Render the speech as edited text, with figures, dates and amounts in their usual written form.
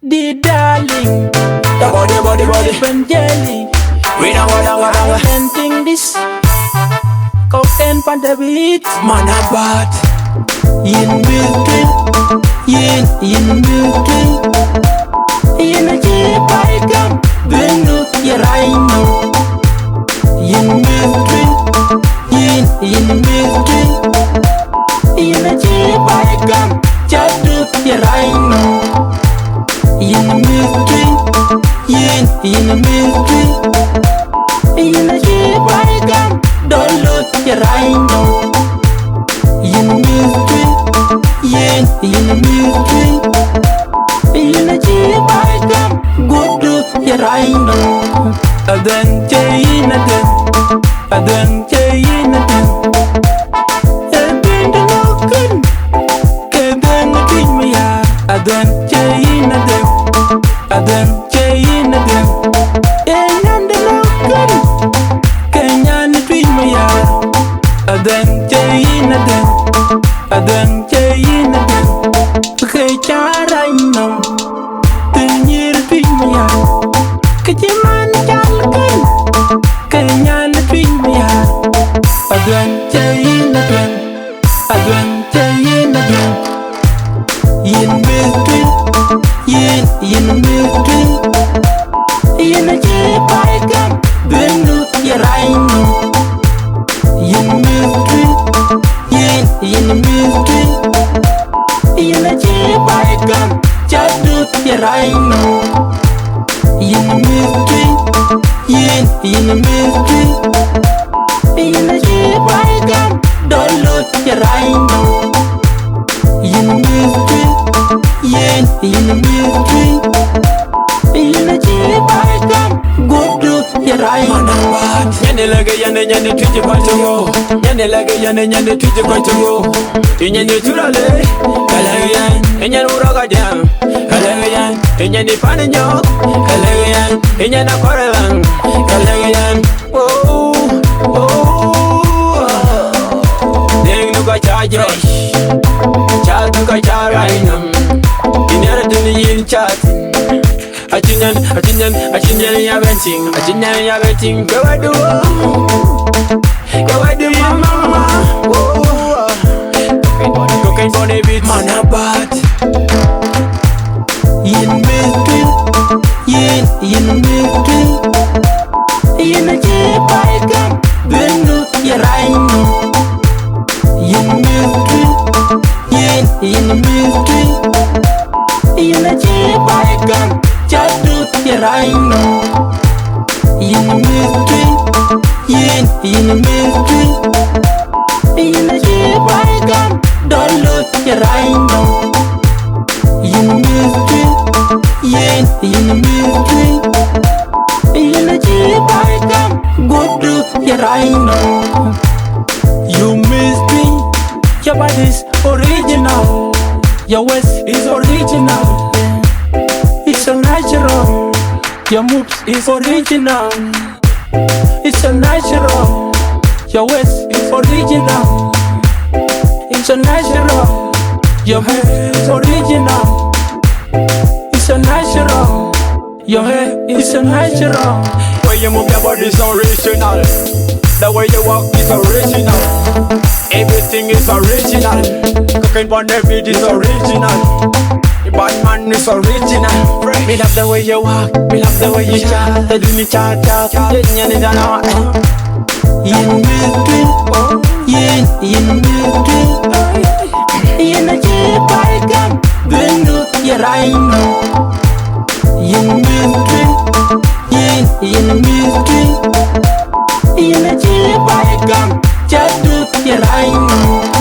the darling, The body. Ben jelly. We don't wanna Painting this cocaine on the beat. man a bad. In between, in between. In a jeep I come, benu yaraino. In between, in between. In a jeep I come, jadu yaraino. In between, in between. In a jeep I come, don't look yaraino. In between, in between. In a jeep I come, good to yaraino. Adan chain adan, adan chain adan. Adan lokan, kadan twin me ya. Adan chain adan, adan chain adan. Adan lokan, kanyan twin me ya. Adan chain adan, adan chain adan. Kay charaino, tinyir twin me ya. Kajiman jalkan, kanyan twin me ya. Adan chain adan, adan chain adan. In between, in between. In a jeep I come, benu yaraino. In between, in between. In a jeep I come, jadu yaraino. In between, in between. In a jeep I come, don't look yaraino. In between, in between. In a jeep I come, good to yaraino. Nyane lage nyane tuje kwa tongo. Nyane lage nyane tuje kwa tongo. Nyane turale, kalage yan. Nyane uraga jam, kalage yan. Nyane pane nyok, kalage yan. Nyane korelang, kalage yan. Oh, oh. Deng nuka charge, chat nuka charainam. Inera duni yin chat. Achinyan ya betting, go I do mama. Cocaine for the beat, man a bad. In between, in between. In a jeep I come, benu yaraino. In between, in between. In a jeep I come, jadu yaraino. In between, in between. In a jeep I come, don't look yaraino. In between, in between. In a jeep I come, good to yaraino. You miss me, your body's original. Your waist is original. It's so natural. Your moves is original. It's so natural. Your waist is original. It's so natural. Your hair is original. It's so natural. Your hair is so natural. Way you move your body is original. The way you walk is original. Everything is original. Cocaine for the beat is original. The bad man is original. Me love the way you walk, me love the way you chat. The do me chat. In between, in between. In a jeep I come, benu yaraino. In between, in between. In a jeep I come, jadu yaraino.